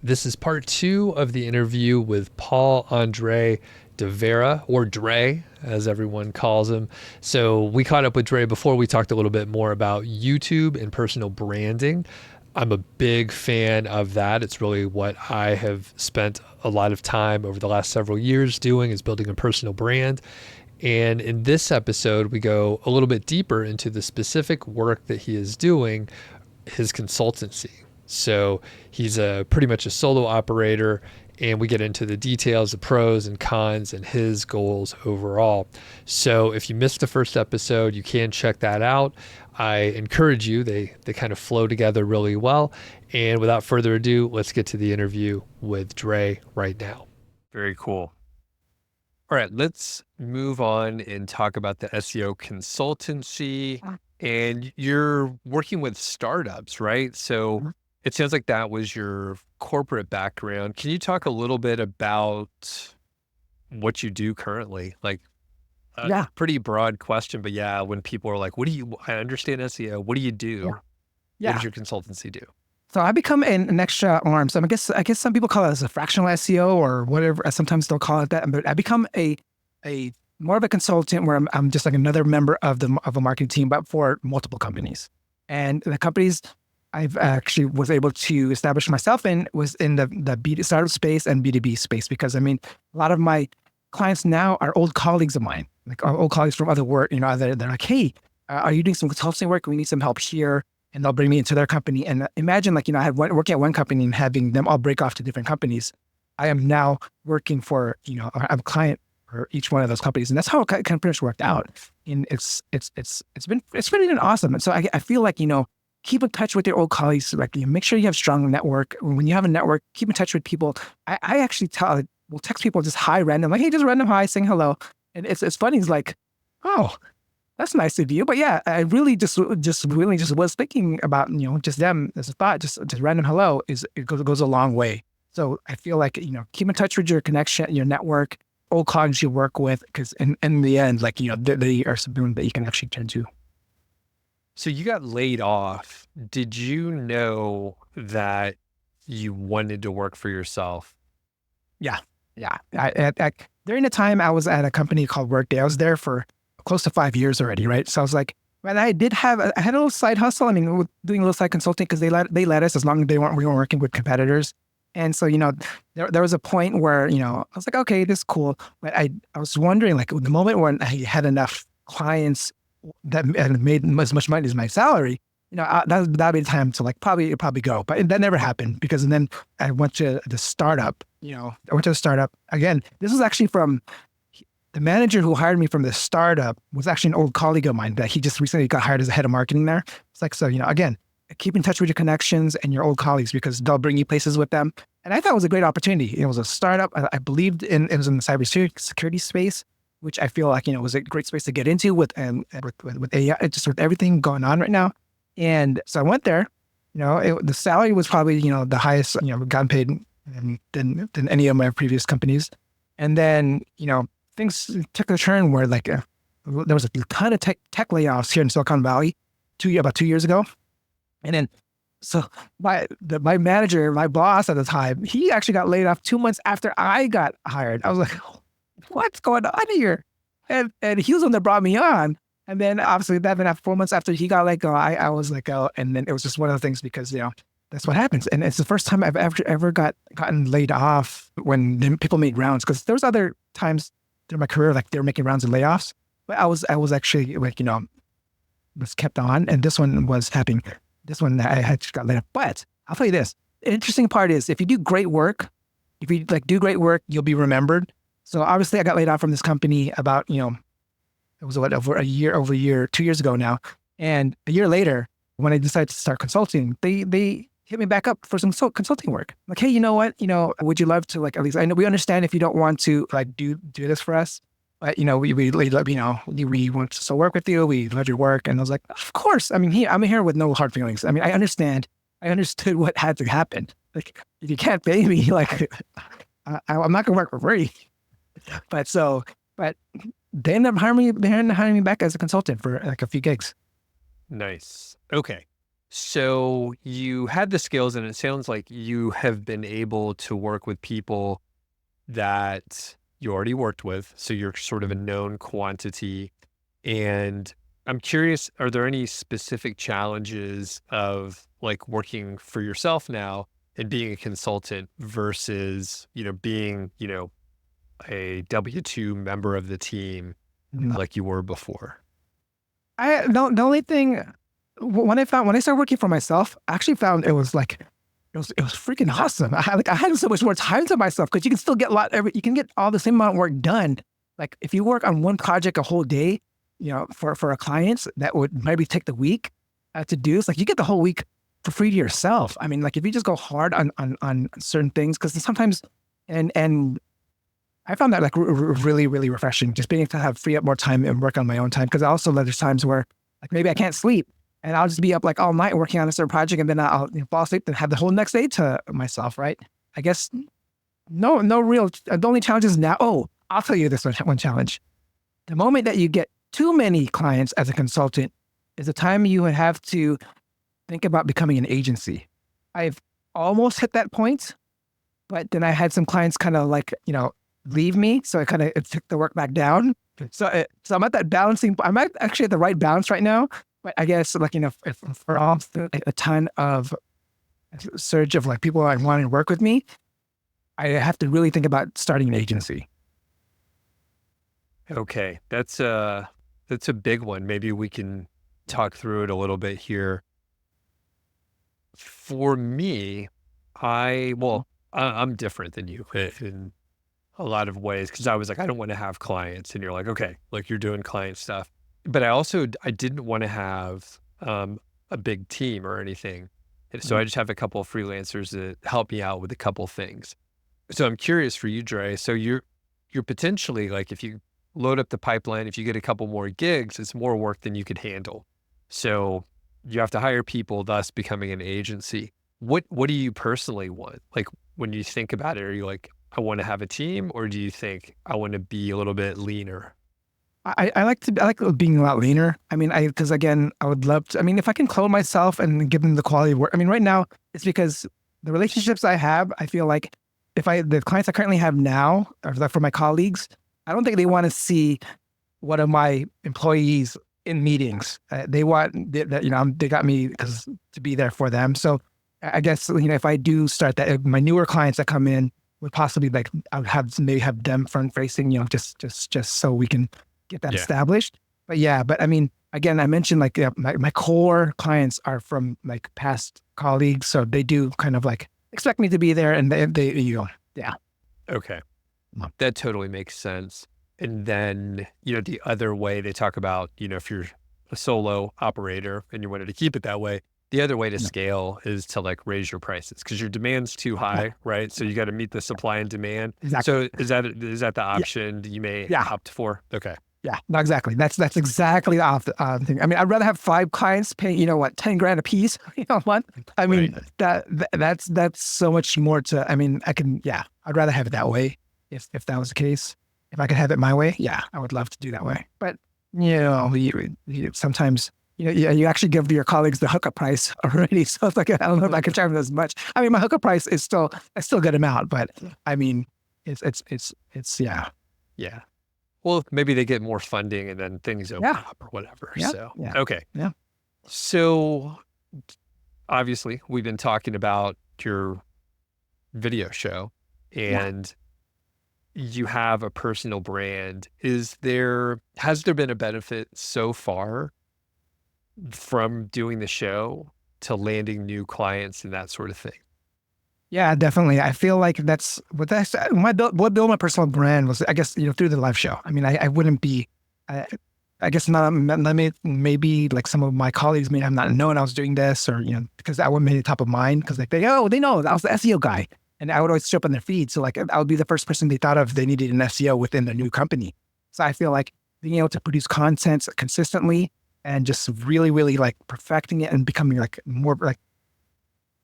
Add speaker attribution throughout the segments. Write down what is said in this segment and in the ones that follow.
Speaker 1: This is part 2 of the interview with Paul Andre de Vera, or Dre, as everyone calls him. So we caught up with Dre before. We talked a little bit more about YouTube and personal branding. I'm a big fan of that. It's really what I have spent a lot of time over the last several years doing, is building a personal brand. And in this episode, we go a little bit deeper into the specific work that he is doing, his consultancy. So he's pretty much a solo operator, and we get into the details, the pros and cons, and his goals overall. So if you missed the first episode, you can check that out. I encourage you. They kind of flow together really well. And without further ado, let's get to the interview with Dre right now. Very cool. All right, let's move on and talk about the SEO consultancy. And you're working with startups, right? So it sounds like that was your corporate background. Can you talk a little bit about what you do currently? Like, pretty broad question, but yeah, when people are like, I understand SEO. What do you do?
Speaker 2: Yeah.
Speaker 1: What does your consultancy do?
Speaker 2: So I become an extra arm. So I guess some people call it as a fractional SEO or whatever. Sometimes they'll call it that. But I become a more of a consultant where I'm just like another member of a marketing team, but for multiple companies. And the companies I've actually was able to establish myself in was in the startup space and B2B space, because I mean, a lot of my clients now are old colleagues of mine, like old colleagues from other work. They're like, hey, are you doing some consulting work? We need some help here. And they'll bring me into their company. And imagine I had working at one company and having them all break off to different companies. I am now working for, I'm a client for each one of those companies. And that's how it kind of pretty much worked out. And it's been awesome. And so I feel like, keep in touch with your old colleagues. Like, make sure you have a strong network. When you have a network, keep in touch with people. I actually will text people just hi random, like, hey, just random hi, saying hello. And it's funny. It's like, oh, that's nice of you. But yeah, I really just was thinking about, just them as a thought, just random hello goes a long way. So I feel like, keep in touch with your connection, your network, old colleagues you work with, because in the end, like, they are something that you can actually turn to.
Speaker 1: So you got laid off. Did you know that you wanted to work for yourself?
Speaker 2: Yeah. During the time I was at a company called Workday, I was there for close to 5 years already, right? So I was like, man, I had a little side hustle. I mean, doing a little side consulting, because they let us, as long as we weren't working with competitors. And so, there was a point where, I was like, okay, this is cool. But I was wondering, like, the moment when I had enough clients that had made as much money as my salary, that'd be the time to probably go. But that never happened, because then I went to the startup. Again. This was actually from the manager who hired me from the startup was actually an old colleague of mine that he just recently got hired as a head of marketing there. It's like, so, again, keep in touch with your connections and your old colleagues, because they'll bring you places with them. And I thought it was a great opportunity. It was a startup. I believed it was in the cybersecurity space, which I feel like, was a great space to get into with AI, just with everything going on right now. And so I went there. The salary was probably, the highest, gotten paid than any of my previous companies. And then, things took a turn where there was a ton of tech layoffs here in Silicon Valley about 2 years ago. And then, so my manager, my boss at the time, he actually got laid off 2 months after I got hired. I was like, what's going on here? And he was the one that brought me on. And then obviously that after 4 months after he got let go, I was let go. And then it was just one of the things, because, that's what happens. And it's the first time I've ever gotten laid off when people made rounds, because there was other times through my career, like they were making rounds of layoffs, but I was actually like, was kept on, and this one was happening. This one I had just got laid off. But I'll tell you this: the interesting part is, if you do great work, you'll be remembered. So obviously I got laid off from this company about, it was over a year, 2 years ago now. And a year later, when I decided to start consulting, they hit me back up for some consulting work. Like, hey, you know what? Would you love to, at least, I know we understand if you don't want to do this for us, but we want to still work with you. We love your work. And I was like, of course. I mean, I'm here with no hard feelings. I mean, I understood what had to happen. Like, if you can't pay me, I'm not gonna work for free. But they ended up hiring me back as a consultant for a few gigs.
Speaker 1: Nice. Okay. So you had the skills, and it sounds like you have been able to work with people that you already worked with. So you're sort of a known quantity. And I'm curious, are there any specific challenges of like working for yourself now and being a consultant versus, being, a W-2 member of the team
Speaker 2: No.
Speaker 1: like you were before?
Speaker 2: The only thing when I started working for myself, I actually found it was like it was freaking awesome. I had so much more time to myself because you can still get you can get all the same amount of work done. Like if you work on one project a whole day, for a client that would maybe take the week to do, it's like you get the whole week for free to yourself. I mean, like if you just go hard on certain things, because sometimes and I found that like really, really refreshing, just being able to have free up more time and work on my own time. Because also there's times where like maybe I can't sleep and I'll just be up like all night working on a certain project, and then I'll fall asleep and have the whole next day to myself, right? I guess no real, the only challenge is now, oh, I'll tell you this one challenge. The moment that you get too many clients as a consultant is the time you would have to think about becoming an agency. I've almost hit that point, but then I had some clients kind of like, leave me. So it took the work back down. So I'm at that balancing, I'm actually at the right balance right now. But I guess like, if for all a ton of surge of like people wanting to work with me, I have to really think about starting an agency.
Speaker 1: Okay. That's a big one. Maybe we can talk through it a little bit here. For me, I'm different than you in a lot of ways, because I was like, I don't want to have clients, and you're like, okay, like you're doing client stuff, but I didn't want to have a big team or anything, and so I just have a couple of freelancers that help me out with a couple things. So I'm curious for you, Dre. So you're potentially like, if you load up the pipeline, if you get a couple more gigs, it's more work than you could handle. So you have to hire people, thus becoming an agency. What do you personally want? Like when you think about it, are you like, I want to have a team, or do you think I want to be a little bit leaner?
Speaker 2: I like being a lot leaner. I mean, because again, I would love to, I mean, if I can clone myself and give them the quality of work. I mean, right now it's because the relationships I have, I feel like the clients I currently have now, or like for my colleagues, I don't think they want to see one of my employees in meetings. They want that, they got me because to be there for them. So I guess, if I do start that, my newer clients that come in would possibly like, I would maybe have them front facing, just so we can get that established. But yeah, but I mean, again, I mentioned like my core clients are from like past colleagues. So they do kind of like expect me to be there, and yeah.
Speaker 1: Okay. That totally makes sense. And then, the other way they talk about, if you're a solo operator and you wanted to keep it that way, the other way to scale is to like raise your prices because your demand's too high, right? So you got to meet the supply and demand.
Speaker 2: Exactly.
Speaker 1: So is that the option you may opt for? Okay.
Speaker 2: Yeah, no, exactly. That's exactly the thing. I mean, I'd rather have 5 clients paying, 10 grand a piece, a month. I mean, that's so much more to, I mean, I'd rather have it that way if that was the case. If I could have it my way, yeah, I would love to do that way. But, sometimes, you actually give your colleagues the hookup price already. So it's like, I don't know if I can charge them as much. I mean, my hookup price is still a good amount, but I mean, it's yeah.
Speaker 1: Yeah. Well, maybe they get more funding and then things open up or whatever.
Speaker 2: Yeah.
Speaker 1: So,
Speaker 2: yeah.
Speaker 1: okay.
Speaker 2: Yeah.
Speaker 1: So obviously we've been talking about your video show and you have a personal brand. Has there been a benefit so far from doing the show to landing new clients and that sort of thing?
Speaker 2: Yeah, definitely. I feel like that's what what built my personal brand was, I guess, through the live show. I mean, I wouldn't be, I guess not, maybe like some of my colleagues may have not known I was doing this, or, because I wouldn't be top of mind because like they know I was the SEO guy, and I would always show up on their feed. So like I would be the first person they thought of, they needed an SEO within their new company. So I feel like being able to produce content consistently and just really, really like perfecting it and becoming like more like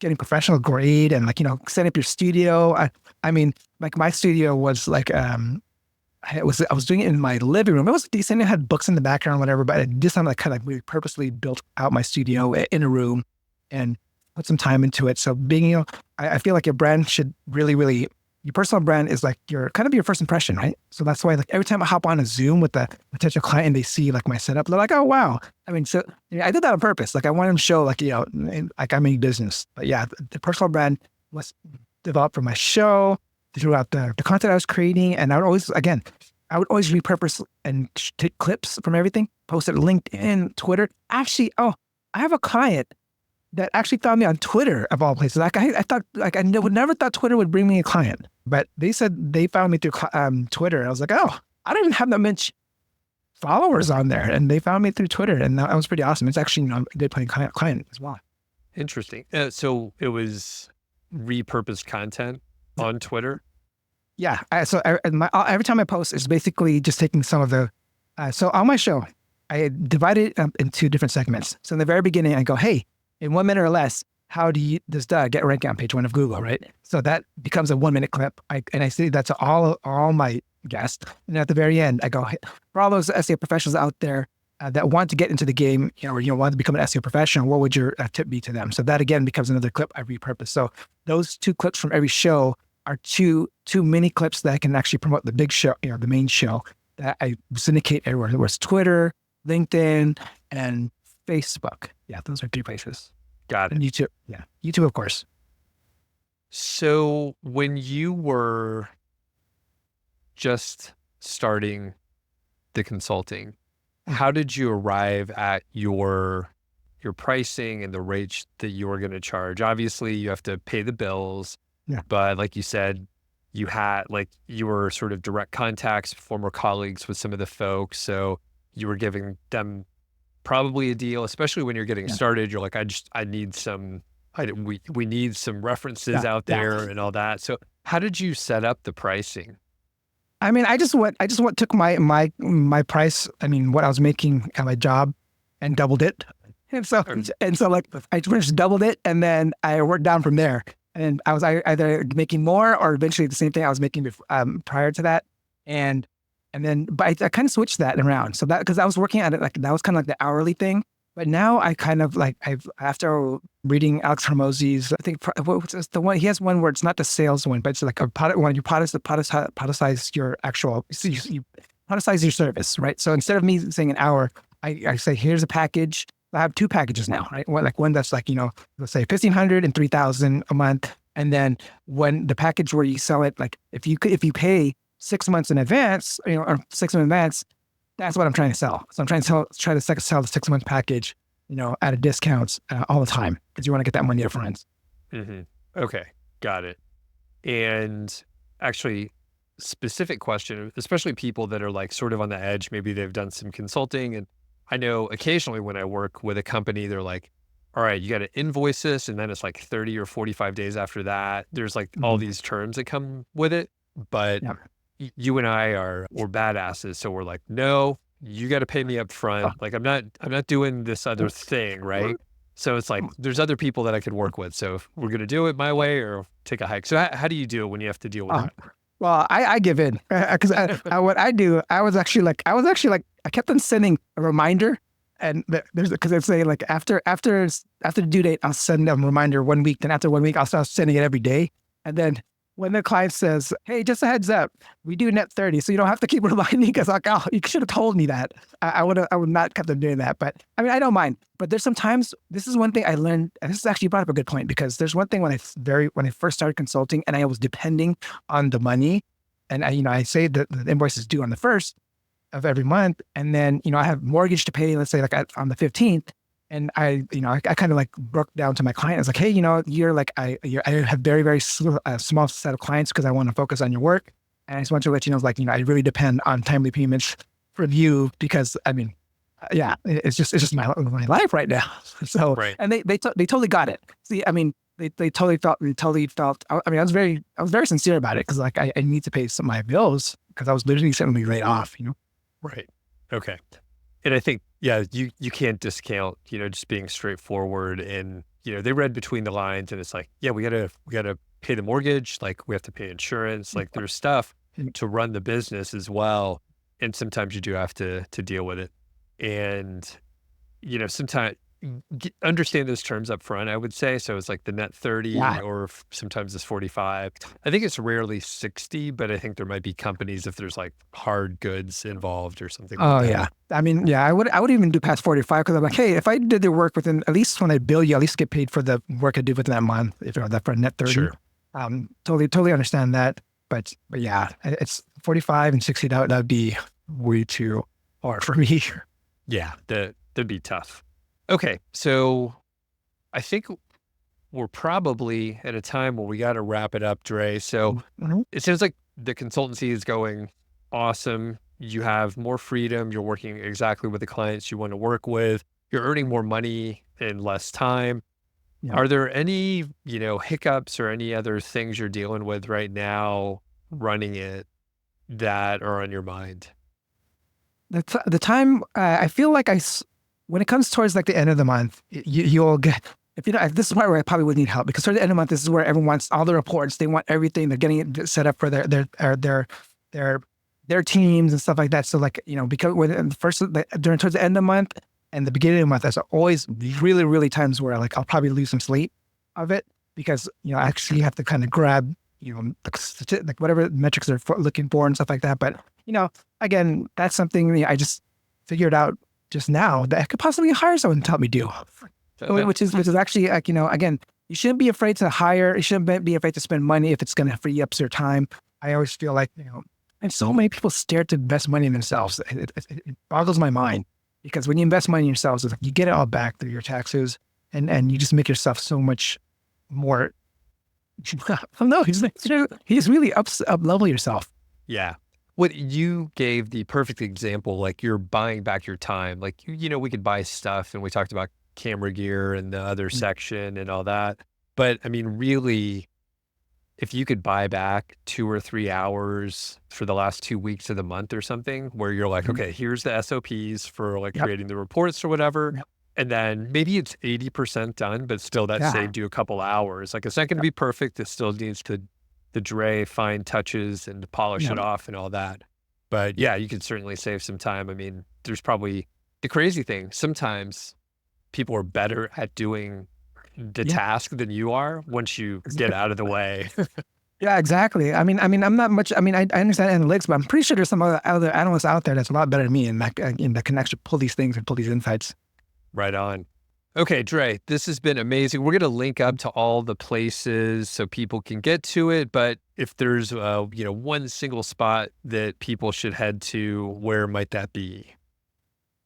Speaker 2: getting professional grade and like, setting up your studio. I mean, like my studio was like, I was doing it in my living room. It was decent. It had books in the background, whatever, but this time I kind of like really purposely built out my studio in a room. and put some time into it. So being, I feel like your brand should really, your personal brand is like your kind of your first impression, right? So that's why like every time I hop on a Zoom with a potential client and they see like my setup, they're like, oh, wow. I mean, so I did that on purpose. Like I want them to show like, like I'm in business. But yeah, the personal brand was developed for my show throughout the content I was creating. And I would always repurpose and take clips from everything, post it on LinkedIn, Twitter. Actually, I have a client that actually found me on Twitter of all places. Like I thought, like I would never thought Twitter would bring me a client, but they said they found me through Twitter. I was like, oh, I don't even have that much followers on there, and they found me through Twitter, and that was pretty awesome. It's actually a good paying client as well.
Speaker 1: Interesting. So it was repurposed content on Twitter.
Speaker 2: Yeah. Every time I post, it's basically just taking some of the. So on my show, I divide it up into different segments. So in the very beginning, I go, hey, in 1 minute or less, how does Doug get ranked on page 1 of Google, right? So that becomes a 1 minute clip. I say that to all my guests. And at the very end, I go, hey, for all those SEO professionals out there that want to get into the game, or want to become an SEO professional, what would your tip be to them? So that again becomes another clip I repurpose. So those 2 clips from every show are two mini clips that I can actually promote the big show, the main show that I syndicate everywhere. There was Twitter, LinkedIn, and Facebook. Yeah, those are 3 places.
Speaker 1: Got it.
Speaker 2: And YouTube. Yeah, YouTube, of course.
Speaker 1: So when you were just starting the consulting, how did you arrive at your pricing and the rates that you were going to charge? Obviously, you have to pay the bills, but like you said, you were sort of direct contacts, former colleagues with some of the folks, so you were giving them probably a deal, especially when you're getting started. You're like, we need some references out there and all that. So how did you set up the pricing?
Speaker 2: I mean, took my price. I mean, what I was making at my job and doubled it. And so like I just doubled it, and then I worked down from there. And I was either making more or eventually the same thing I was making prior to that. But I kind of switched that around. So that, because I was working at it, like that was kind of like the hourly thing. But now I kind of like, after reading Alex Hormozzi's, I think what's the one, he has one where it's not the sales one, but it's like a product, when you productize your actual, you productize your service, right? So instead of me saying an hour, I say, here's a package. I have 2 packages now, right? One that's like, let's say 1,500 and 3,000 a month. And then when the package where you sell it, like if you pay 6 months in advance, or 6 months in advance, that's what I'm trying to sell. So I'm trying to sell the 6 month package, at a discount all the time, because you want to get that money up front.
Speaker 1: Mm-hmm. Okay, got it. And actually, specific question, especially people that are like sort of on the edge, maybe they've done some consulting, and I know occasionally when I work with a company, they're like, all right, you got to invoice this, and then it's like 30 or 45 days after that. There's like all these terms that come with it, but you and we're badasses. So we're like, no, you got to pay me up front. Like I'm not doing this other thing. Right. So it's like, there's other people that I could work with. So if we're going to do it my way or take a hike. So how do you do it when you have to deal with that?
Speaker 2: Well, I give in, because what I do, I was actually like, I kept on sending a reminder, and because I'd say like after the due date, I'll send them a reminder 1 week. Then after 1 week, I'll start sending it every day. And then when the client says, hey, just a heads up, we do net 30, so you don't have to keep reminding me, because like, oh, you should have told me that. I would not kept them doing that. But I mean, I don't mind. But there's sometimes, this is one thing I learned, and this is actually brought up a good point, because there's one thing when I first started consulting and I was depending on the money, and I say that the invoice is due on the 1st of every month, and then, I have mortgage to pay, let's say like on the 15th. And I kind of like broke down to my client. I was like, hey, you're like, I have very, very small set of clients because I want to focus on your work. And I just want to let you know, like, I really depend on timely payments from you, because I mean, it's just my life right now. So, right. And they totally got it. See, I mean, they totally felt, I mean, I was very sincere about it, because like I need to pay some of my bills, because I was literally suddenly laid off,
Speaker 1: Right. Okay. And I think, you can't discount, just being straightforward, and, they read between the lines, and it's like, we gotta pay the mortgage. Like we have to pay insurance, like there's stuff to run the business as well. And sometimes you do have to deal with it. And, sometimes understand those terms up front, I would say. So it's like the net 30
Speaker 2: Yeah.
Speaker 1: or sometimes it's 45. I think it's rarely 60, but I think there might be companies if there's like hard goods involved or something like
Speaker 2: Oh
Speaker 1: that.
Speaker 2: yeah. I mean, yeah, I would even do past 45 because I'm like, hey, if I did the work within, at least when I bill you, at least get paid for the work I did within that month, if you're that for a net 30.
Speaker 1: Sure.
Speaker 2: Totally understand that. But yeah, it's 45 and 60, that'd be way too hard for me.
Speaker 1: Yeah, that'd be tough. Okay, so I think we're probably at a time where we got to wrap it up, Dre. So
Speaker 2: Mhm.
Speaker 1: it sounds like the consultancy is going awesome. You have more freedom. You're working exactly with the clients you want to work with. You're earning more money in less time.
Speaker 2: Yeah.
Speaker 1: Are there any, hiccups or any other things you're dealing with right now running it that are on your mind?
Speaker 2: The time I feel like when it comes towards like the end of the month, you'll get, if you know, this is where I probably would need help because towards the end of the month, this is where everyone wants all the reports. They want everything. They're getting it set up for their teams and stuff like that. So like, because when during towards the end of the month and the beginning of the month, there's always really, really times where like I'll probably lose some sleep of it because, I actually have to kind of grab, like whatever metrics they're looking for and stuff like that. But, again, that's something I just figured out just now that I could possibly hire someone to help me do, which is actually like, again, you shouldn't be afraid to hire. You shouldn't be afraid to spend money if it's going to free up your time. I always feel like, and so many people scared to invest money in themselves. It boggles my mind because when you invest money in yourselves, it's like you get it all back through your taxes and you just make yourself so much more. I don't know. You just really up level yourself.
Speaker 1: Yeah. What you gave the perfect example, like you're buying back your time. Like, we could buy stuff and we talked about camera gear and the other section and all that. But I mean, really, if you could buy back 2 or 3 hours for the last 2 weeks of the month or something, where you're like, okay, here's the SOPs for like creating the reports or whatever.
Speaker 2: Yep.
Speaker 1: And then maybe it's 80% done, but still that saved you a couple hours. Like it's not going to be perfect. It still needs the Dre fine touches and to polish it off and all that. But yeah, you could certainly save some time. I mean, there's probably the crazy thing. Sometimes people are better at doing the task than you are once you get out of the way.
Speaker 2: Yeah, exactly. I mean, I'm not much. I mean, I understand analytics, but I'm pretty sure there's some other analysts out there that's a lot better than me, and that can actually pull these things and pull these insights.
Speaker 1: Right on. Okay, Dre, this has been amazing. We're going to link up to all the places so people can get to it. But if there's, one single spot that people should head to, where might that be?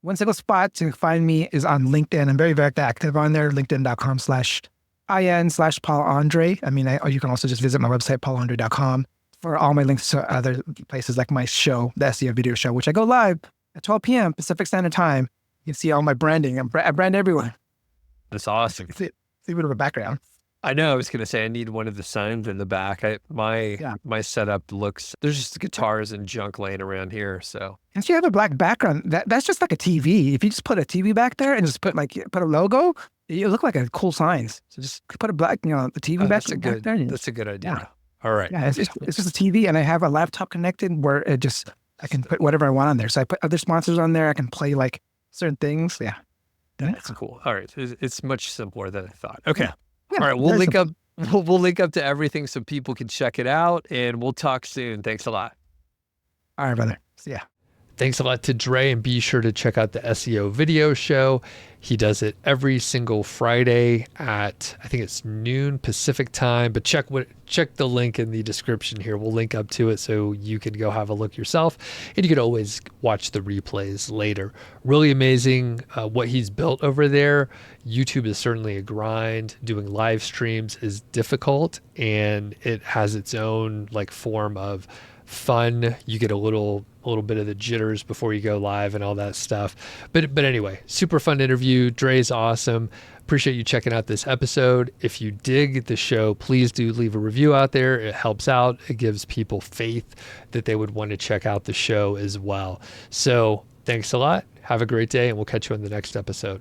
Speaker 2: One single spot to find me is on LinkedIn. I'm very, very active on there, linkedin.com/IN/Paul Andre. I mean, you can also just visit my website, paulandre.com, for all my links to other places like my show, the SEO video show, which I go live at 12 p.m. Pacific Standard Time. You can see all my branding. I brand everywhere.
Speaker 1: That's awesome.
Speaker 2: See a bit of a background.
Speaker 1: I know. I was going to say I need one of the signs in the back. My setup looks. There's just guitars and junk laying around here. So
Speaker 2: and you have a black background. That's just like a TV. If you just put a TV back there and just put a logo, you look like a cool sign. So just put a black, the TV back there.
Speaker 1: That's a good idea.
Speaker 2: Yeah.
Speaker 1: All right.
Speaker 2: Yeah, it's just a TV, and I have a laptop connected where I can put whatever I want on there. So I put other sponsors on there. I can play like certain things. Yeah.
Speaker 1: That's cool. All right. It's much simpler than I thought. Okay.
Speaker 2: Yeah,
Speaker 1: all right. We'll link up. We'll link up to everything so people can check it out, and we'll talk soon. Thanks a lot.
Speaker 2: All right, brother. See ya.
Speaker 1: Thanks a lot to Dre, and be sure to check out the SEO video show. He does it every single Friday at, I think it's noon Pacific time, but check the link in the description here. We'll link up to it so you can go have a look yourself, and you can always watch the replays later. Really amazing what he's built over there. YouTube is certainly a grind. Doing live streams is difficult, and it has its own like form of fun. You get a little bit of the jitters before you go live and all that stuff. But anyway, super fun interview. Dre's awesome. Appreciate you checking out this episode. If you dig the show, please do leave a review out there. It helps out. It gives people faith that they would want to check out the show as well. So thanks a lot. Have a great day, and we'll catch you on the next episode.